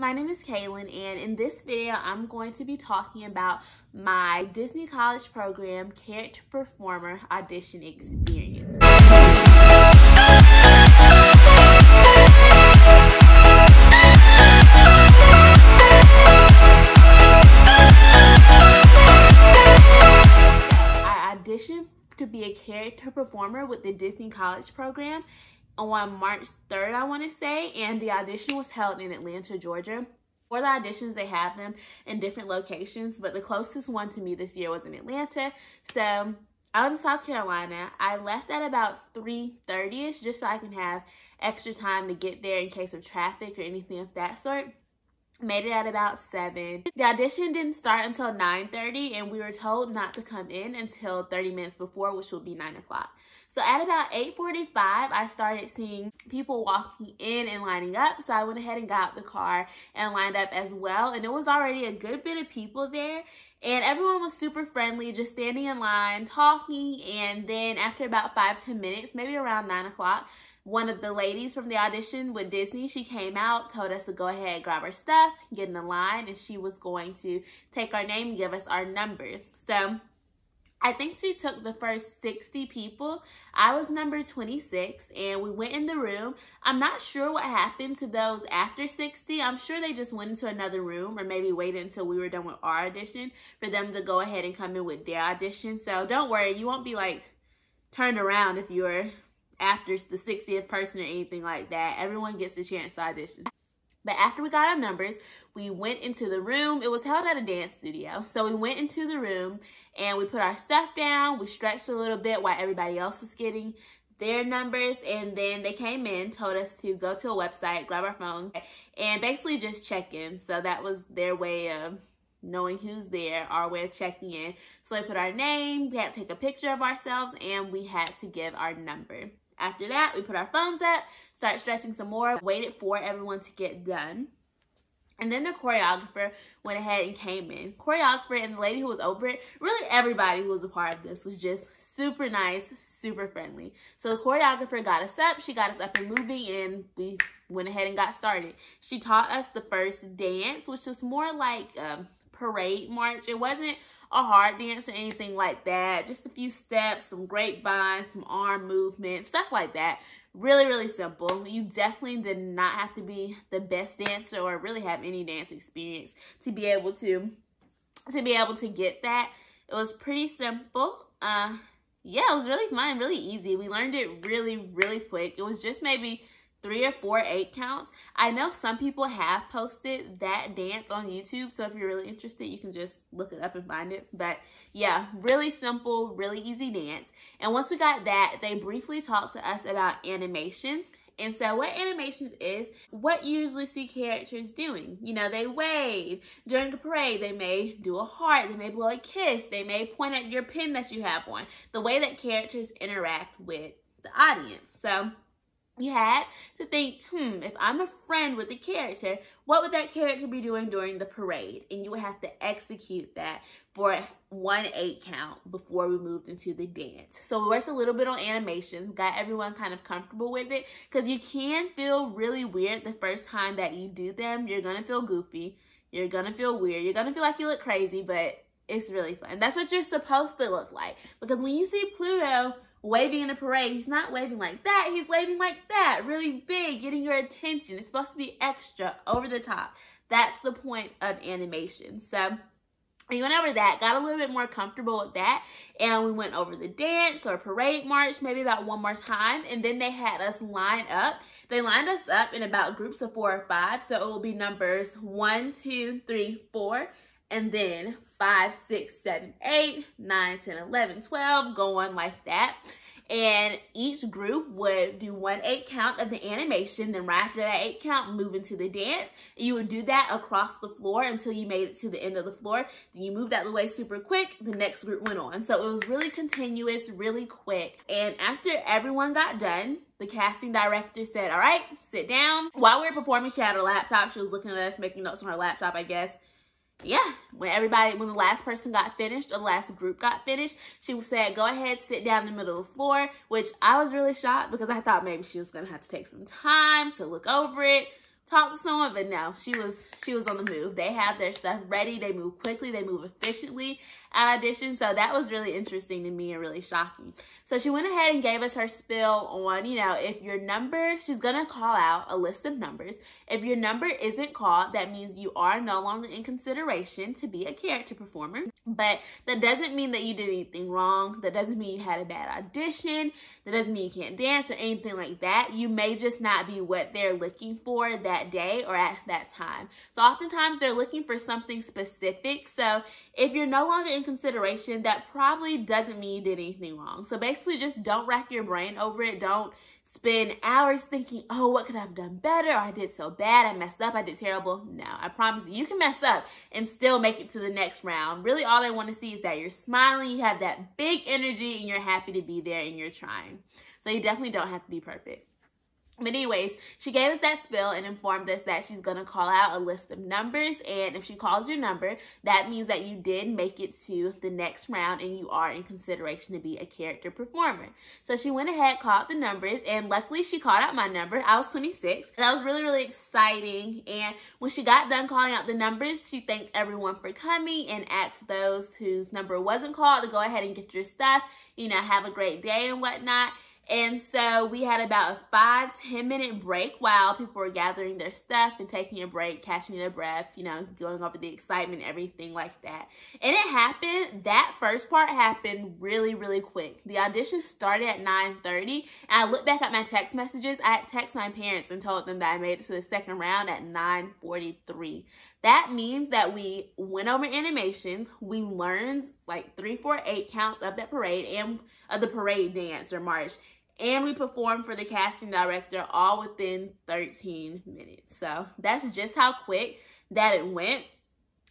my name is Kaylin, and in this video I'm going to be talking about my Disney College Program Character Performer Audition experience. I auditioned to be a character performer with the Disney College Program on March 3rd, I want to say, and the audition was held in Atlanta, Georgia. For the auditions, they have them in different locations, but the closest one to me this year was in Atlanta. So I live in South Carolina. I left at about 3:30ish just so I can have extra time to get there in case of traffic or anything of that sort. Made it at about 7. The audition didn't start until 9:30, and we were told not to come in until 30 minutes before, which will be 9 o'clock. So at about 8:45, I started seeing people walking in and lining up. So I went ahead and got out the car and lined up as well. And it was already a good bit of people there. And everyone was super friendly, just standing in line, talking. And then after about 5-10 minutes, maybe around 9 o'clock, one of the ladies from the audition with Disney, she came out, told us to go ahead, grab our stuff, get in the line, and she was going to take our name and give us our numbers. So I think she took the first 60 people. I was number 26, and we went in the room. I'm not sure what happened to those after 60. I'm sure they just went into another room or maybe waited until we were done with our audition for them to go ahead and come in with their audition. So don't worry, you won't be like turned around if you're after the 60th person or anything like that. Everyone gets a chance to audition. But after we got our numbers, we went into the room. It was held at a dance studio. So we went into the room and we put our stuff down. We stretched a little bit while everybody else was getting their numbers. And then they came in, told us to go to a website, grab our phone, and basically just check in. So that was their way of knowing who's there, our way of checking in. So they put our name, we had to take a picture of ourselves, and we had to give our number. After that, we put our phones up, started stretching some more, waited for everyone to get done. And then the choreographer went ahead and came in. Choreographer and the lady who was over it, really everybody who was a part of this was just super nice, super friendly. So the choreographer got us up, she got us up and moving, and we went ahead and got started. She taught us the first dance, which was more like a parade march. It wasn't a hard dance or anything like that. Just a few steps, some grapevines, some arm movement, stuff like that. Really, really simple. You definitely did not have to be the best dancer or really have any dance experience to be able to get that. It was pretty simple. Yeah, it was really fun, really easy. We learned it really, really quick. It was just maybe 3 or 4 8 counts. I know some people have posted that dance on YouTube, so if you're really interested, you can just look it up and find it. But yeah, really simple, really easy dance. And once we got that, they briefly talked to us about animations. And so what animations is, what you usually see characters doing. You know, they wave. During a parade, they may do a heart, they may blow a kiss, they may point at your pin that you have on. The way that characters interact with the audience. So you had to think, if I'm a friend with the character, what would that character be doing during the parade? And you would have to execute that for 1 8 count before we moved into the dance. So we worked a little bit on animations, got everyone kind of comfortable with it, because you can feel really weird the first time that you do them. You're gonna feel goofy, you're gonna feel weird, you're gonna feel like you look crazy, but it's really fun. That's what you're supposed to look like, because when you see Pluto waving in a parade, he's not waving like that, he's waving like that, really big, getting your attention. It's supposed to be extra, over the top. That's the point of animation. So we went over that, got a little bit more comfortable with that, and we went over the dance or parade march maybe about 1 more time, and then they had us line up. They lined us up in about groups of 4 or 5, so it will be numbers 1, 2, 3, 4, and then 5, 6, 7, 8, 9, 10, 11, 12, go on like that. And each group would do 1 8 count of the animation. Then right after that 8 count, move into the dance. You would do that across the floor until you made it to the end of the floor. Then you moved out of the way super quick. The next group went on. So it was really continuous, really quick. And after everyone got done, the casting director said, all right, sit down. While we were performing, she had her laptop. She was looking at us, making notes on her laptop, I guess. Yeah, when the last person got finished, or the last group got finished, she said, go ahead, sit down in the middle of the floor, which I was really shocked because I thought maybe she was going to have to take some time to look over it, talk to someone, but no, she was on the move. They have their stuff ready. They move quickly. They move efficiently at Audition. So that was really interesting to me and really shocking. So she went ahead and gave us her spill on, you know, if your number, she's going to call out a list of numbers. If your number isn't called, that means you are no longer in consideration to be a character performer. But that doesn't mean that you did anything wrong. That doesn't mean you had a bad audition. That doesn't mean you can't dance or anything like that. You may just not be what they're looking for that day or at that time. So oftentimes they're looking for something specific. So if you're no longer in consideration, that probably doesn't mean you did anything wrong. So basically just don't rack your brain over it. Don't spend hours thinking, oh, what could I have done better? Or I did so bad, I messed up, I did terrible. No, I promise you can mess up and still make it to the next round. Really all they want to see is that you're smiling, you have that big energy, and you're happy to be there and you're trying. So you definitely don't have to be perfect. But anyways, she gave us that spill and informed us that she's going to call out a list of numbers. And if she calls your number, that means that you did make it to the next round and you are in consideration to be a character performer. So she went ahead, called the numbers, and luckily she called out my number. I was 26. That was really, really exciting. And when she got done calling out the numbers, she thanked everyone for coming and asked those whose number wasn't called to go ahead and get your stuff, you know, have a great day and whatnot. And so we had about a 5-10 minute break while people were gathering their stuff and taking a break, catching their breath, you know, going over the excitement, everything like that. And it happened, that first part happened really, really quick. The audition started at 9:30, and I looked back at my text messages. I had texted my parents and told them that I made it to the second round at 9:43. That means that we went over animations, we learned like 3, 4, 8 counts of that parade and of the parade dance or march. And we performed for the casting director all within 13 minutes. So that's just how quick that it went.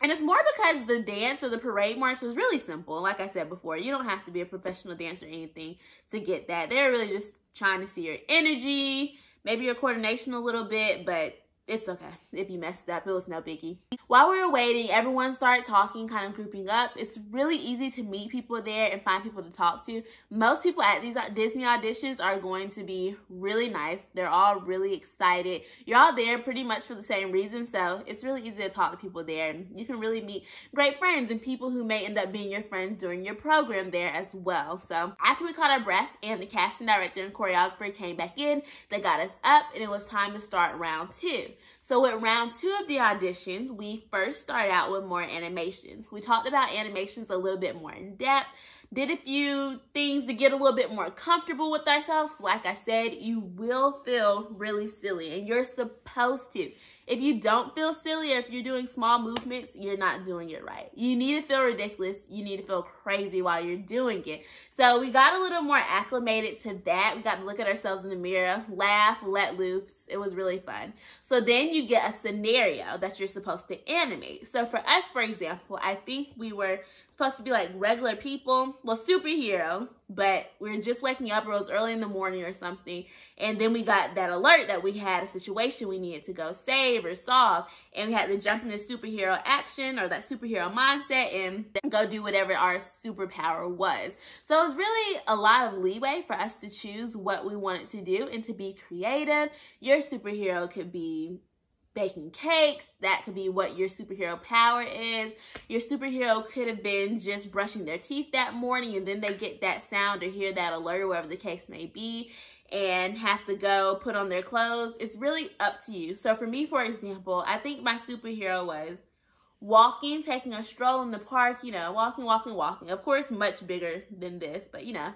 And it's more because the dance or the parade march was really simple. Like I said before, you don't have to be a professional dancer or anything to get that. They're really just trying to see your energy, maybe your coordination a little bit, but it's okay if you messed up. It was no biggie. While we were waiting, everyone started talking, kind of grouping up. It's really easy to meet people there and find people to talk to. Most people at these Disney auditions are going to be really nice. They're all really excited. You're all there pretty much for the same reason, so it's really easy to talk to people there. And you can really meet great friends and people who may end up being your friends during your program there as well. So after we caught our breath and the casting director and choreographer came back in, they got us up and it was time to start round 2. So with round 2 of the auditions, we first started out with more animations. We talked about animations a little bit more in depth, did a few things to get a little bit more comfortable with ourselves. Like I said, you will feel really silly and you're supposed to. If you don't feel silly or if you're doing small movements, you're not doing it right. You need to feel ridiculous. You need to feel crazy while you're doing it. So we got a little more acclimated to that. We got to look at ourselves in the mirror, laugh, let loose. It was really fun. So then you get a scenario that you're supposed to animate. So for us, for example, I think we were supposed to be like regular people, well, superheroes, but we were just waking up. It was early in the morning or something. And then we got that alert that we had a situation we needed to go save or solve. And we had to jump into superhero action or that superhero mindset and go do whatever our superpower was. So it was really a lot of leeway for us to choose what we wanted to do and to be creative. Your superhero could be baking cakes. That could be what your superhero power is. Your superhero could have been just brushing their teeth that morning and then they get that sound or hear that alert or whatever the case may be and have to go put on their clothes. It's really up to you. So for me, for example, I think my superhero was walking, taking a stroll in the park, you know, walking. Of course, much bigger than this, but you know,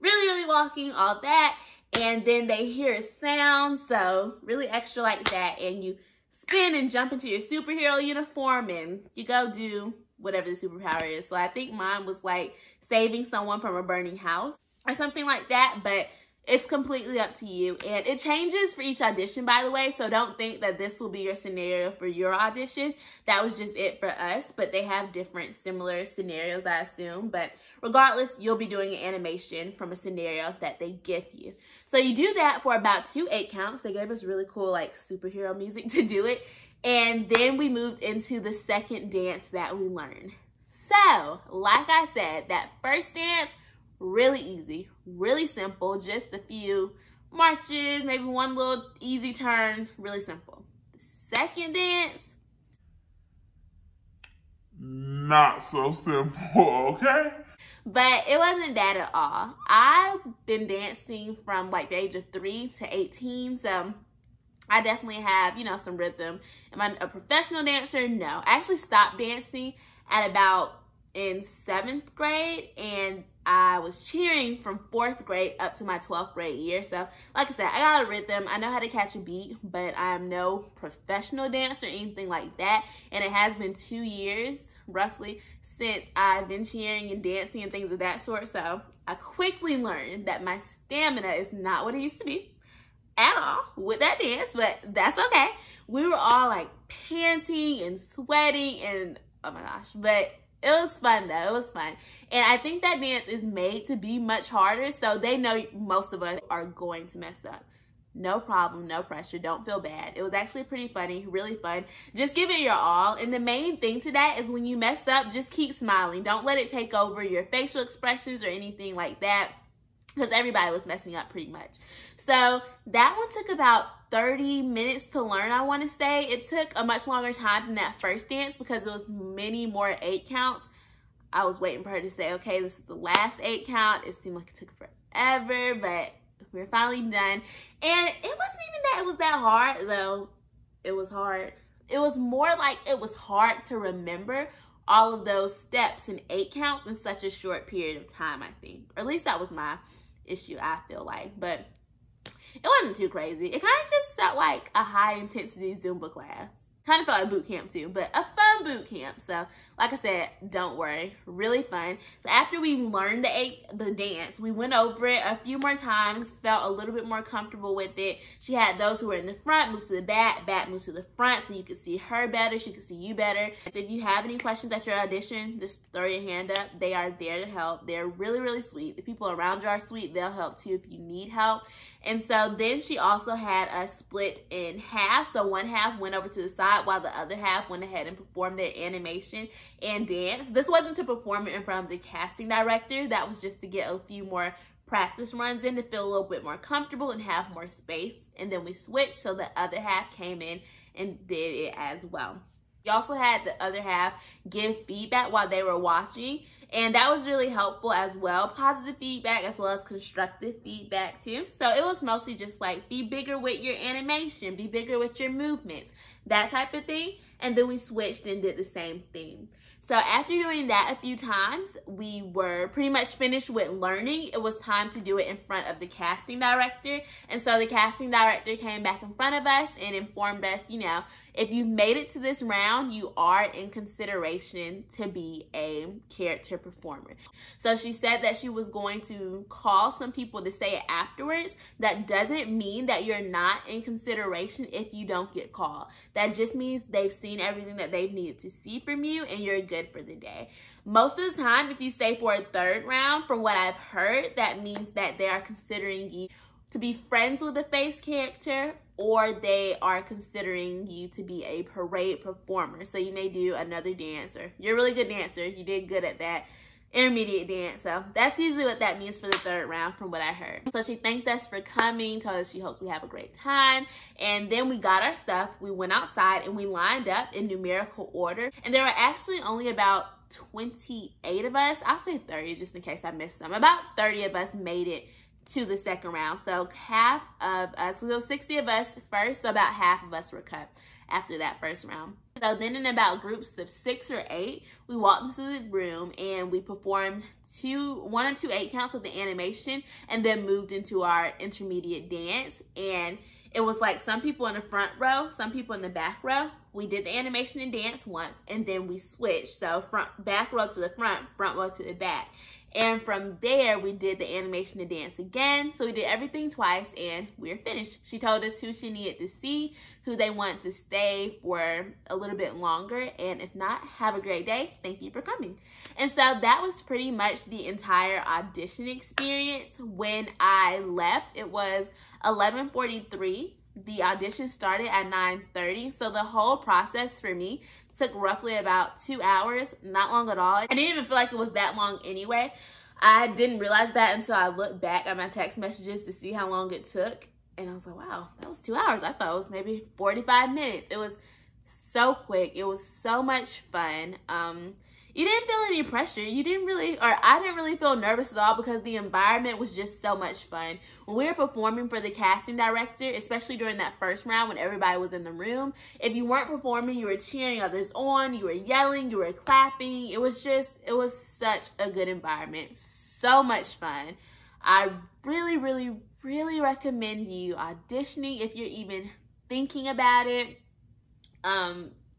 really walking, all that. And then they hear a sound, so really extra like that. And you spin and jump into your superhero uniform and you go do whatever the superpower is. So I think mine was like saving someone from a burning house or something like that, but it's completely up to you. And it changes for each audition, by the way, so don't think that this will be your scenario for your audition. That was just it for us, but they have different similar scenarios, I assume. But regardless, you'll be doing an animation from a scenario that they give you. So you do that for about 2 8 counts. They gave us really cool like superhero music to do it. And then we moved into the second dance that we learned. So, like I said, that first dance, really easy, really simple, just a few marches, maybe one little easy turn, really simple. The second dance, not so simple, okay? But it wasn't that at all. I've been dancing from like the age of 3 to 18, so I definitely have, you know, some rhythm. Am I a professional dancer? No. I actually stopped dancing at about in 7th grade, and I was cheering from 4th grade up to my 12th grade year. So, like I said, I got a rhythm. I know how to catch a beat, but I am no professional dancer or anything like that. And it has been 2 years, roughly, since I've been cheering and dancing and things of that sort. So, I quickly learned that my stamina is not what it used to be at all with that dance, but that's okay. We were all like panting and sweating and oh my gosh, but it was fun though. It was fun. And I think that dance is made to be much harder, so they know most of us are going to mess up. No problem, no pressure, don't feel bad. It was actually pretty funny, really fun. Just give it your all. And the main thing to that is when you mess up, just keep smiling. Don't let it take over your facial expressions or anything like that, because everybody was messing up pretty much. So that one took about 30 minutes to learn, I want to say. It took a much longer time than that first dance because it was many more 8 counts. I was waiting for her to say, okay, this is the last 8 count. It seemed like it took forever, but we were finally done. And it wasn't even that it was that hard, though. It was hard. It was more like it was hard to remember all of those steps and 8 counts in such a short period of time, I think. Or at least that was my issue, I feel like. But it wasn't too crazy. It kind of just felt like a high intensity Zumba class. Kind of felt like boot camp too, but a fun boot camp. So like I said, don't worry, really fun. So after we learned the dance, we went over it a few more times, felt a little bit more comfortable with it. She had those who were in the front move to the back move to the front, so you could see her better, she could see you better. So if you have any questions at your audition, just throw your hand up. They are there to help. They're really, really sweet. The people around you are sweet. They'll help too if you need help. And so then she also had us split in half. So one half went over to the side while the other half went ahead and performed their animation and dance. This wasn't to perform it in front of the casting director. That was just to get a few more practice runs in to feel a little bit more comfortable and have more space. And then we switched, so the other half came in and did it as well. We also had the other half give feedback while they were watching, and that was really helpful as well. Positive feedback as well as constructive feedback too. So it was mostly just like, be bigger with your animation, be bigger with your movements, that type of thing. And then we switched and did the same thing. So after doing that a few times, we were pretty much finished with learning. It was time to do it in front of the casting director. And so the casting director came back in front of us and informed us, you know, if you made it to this round, you are in consideration to be a character performer. So she said that she was going to call some people to say it afterwards. That doesn't mean that you're not in consideration if you don't get called. That just means they've seen everything that they've needed to see from you and you're good for the day. Most of the time, if you stay for a 3rd round, from what I've heard, that means that they are considering you to be friends with a face character, or they are considering you to be a parade performer. So you may do another dance, or you're a really good dancer, you did good at that intermediate dance. So that's usually what that means for the 3rd round from what I heard. So she thanked us for coming, told us she hopes we have a great time. And then we got our stuff, we went outside and we lined up in numerical order. And there were actually only about 28 of us. I'll say 30 just in case I missed some. About 30 of us made it to the 2nd round. So half of us, so there was 60 of us first, so about half of us were cut after that 1st round. So then in about groups of 6 or 8, we walked into the room and we performed 1 or 2 8 counts of the animation and then moved into our intermediate dance. And it was like some people in the front row, some people in the back row. We did the animation and dance once and then we switched. So back row to the front row to the back. And from there, we did the animation and dance again. So we did everything twice and we're finished. She told us who she needed to see, who they want to stay for a little bit longer. And if not, have a great day. Thank you for coming. And so that was pretty much the entire audition experience. When I left, it was 11:43. The audition started at 9:30. So the whole process for me took roughly about 2 hours, not long at all. I didn't even feel like it was that long anyway. I didn't realize that until I looked back at my text messages to see how long it took. And I was like, wow, that was 2 hours. I thought it was maybe 45 minutes. It was so quick. It was so much fun. You didn't feel any pressure. You didn't really, or I didn't really feel nervous at all because the environment was just so much fun. When we were performing for the casting director, especially during that first round when everybody was in the room, if you weren't performing, you were cheering others on, you were yelling, you were clapping. It was such a good environment. So much fun. I really, really, really recommend you auditioning if you're even thinking about it.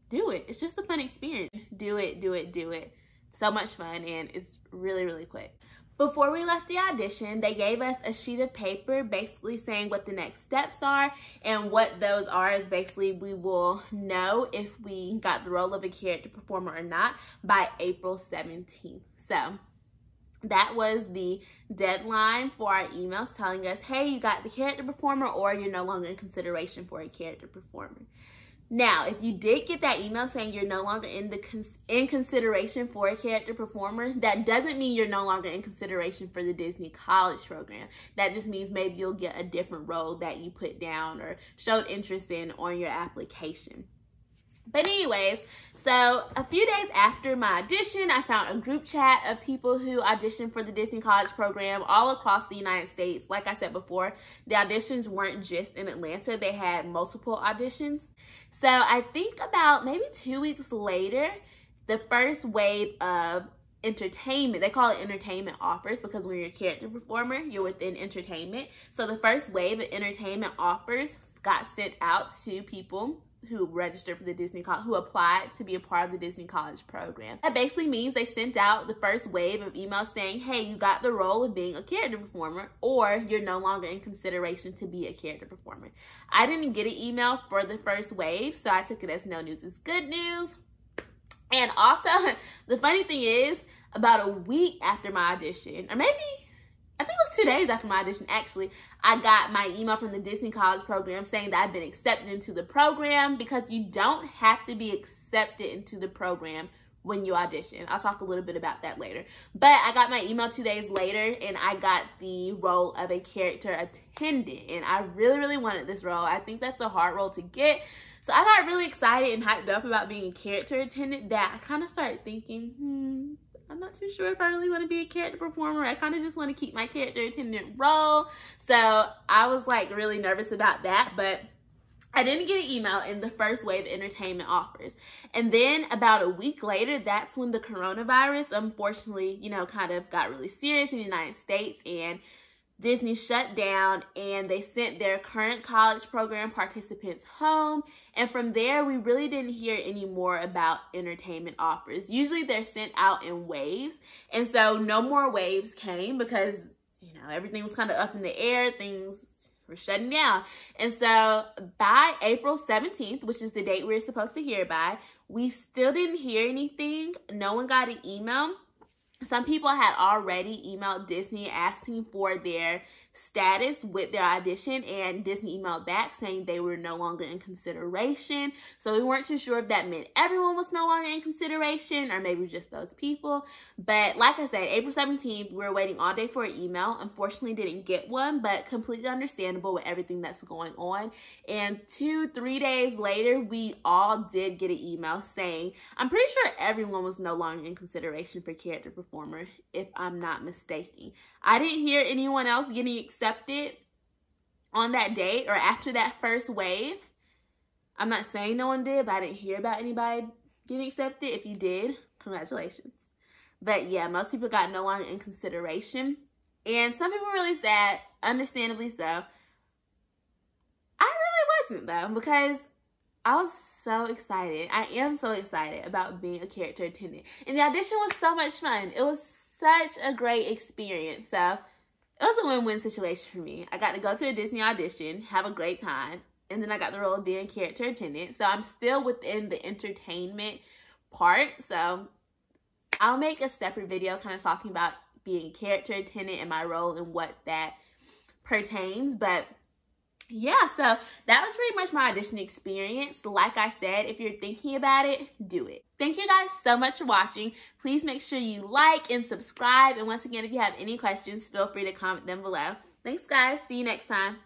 Do it. It's just a fun experience. Do it, do it, do it. So much fun, and it's really, really quick. Before we left the audition, they gave us a sheet of paper basically saying what the next steps are, and what those are is basically we will know if we got the role of a character performer or not by April 17th. So that was the deadline for our emails telling us, hey, you got the character performer or you're no longer in consideration for a character performer. Now, if you did get that email saying you're no longer in consideration for a character performer, that doesn't mean you're no longer in consideration for the Disney College program. That just means maybe you'll get a different role that you put down or showed interest in on your application. But anyways, so a few days after my audition, I found a group chat of people who auditioned for the Disney College program all across the United States. Like I said before, the auditions weren't just in Atlanta. They had multiple auditions. So I think about maybe 2 weeks later, the first wave of entertainment, they call it entertainment offers because when you're a character performer, you're within entertainment. So the first wave of entertainment offers got sent out to people who registered for the Disney College, who applied to be a part of the Disney College program. That basically means they sent out the first wave of emails saying, hey, you got the role of being a character performer, or you're no longer in consideration to be a character performer. I didn't get an email for the first wave, so I took it as no news is good news. And also, the funny thing is, about a week after my audition, or maybe, I think it was 2 days after my audition, actually, I got my email from the Disney College program saying that I've been accepted into the program, because you don't have to be accepted into the program when you audition. I'll talk a little bit about that later. But I got my email 2 days later, and I got the role of a character attendant. And I really, really wanted this role. I think that's a hard role to get. So I got really excited and hyped up about being a character attendant that I kind of started thinking, I'm not too sure if I really want to be a character performer. I kind of just want to keep my character attendant role. So I was like really nervous about that, but I didn't get an email in the first wave of entertainment offers. And then about a week later, that's when the coronavirus, unfortunately, you know, kind of got really serious in the United States, and Disney shut down, and they sent their current college program participants home. And from there, we really didn't hear any more about entertainment offers. Usually they're sent out in waves. And so no more waves came because, you know, everything was kind of up in the air. Things were shutting down. And so by April 17th, which is the date we were supposed to hear by, we still didn't hear anything. No one got an email. Some people had already emailed Disney asking for their status with their audition, and Disney emailed back saying they were no longer in consideration. So we weren't too sure if that meant everyone was no longer in consideration or maybe just those people. But like I said, April 17th, we were waiting all day for an email. Unfortunately, didn't get one, but completely understandable with everything that's going on. And 2-3 days later, we all did get an email saying, I'm pretty sure everyone was no longer in consideration for character performer, if I'm not mistaken. I didn't hear anyone else getting accepted on that date or after that first wave. I'm not saying no one did, but I didn't hear about anybody getting accepted. If you did, congratulations. But yeah, most people got no longer in consideration. And some people were really sad, understandably so. I really wasn't though, because I was so excited. I am so excited about being a character attendant. And the audition was so much fun. It was such a great experience. So it was a win-win situation for me. I got to go to a Disney audition, have a great time, and then I got the role of being a character attendant. So I'm still within the entertainment part. So I'll make a separate video kind of talking about being a character attendant and my role and what that pertains. But yeah, so that was pretty much my audition experience. Like I said, if you're thinking about it, do it. Thank you guys so much for watching. Please make sure you like and subscribe. And once again, if you have any questions, feel free to comment them below. Thanks, guys. See you next time.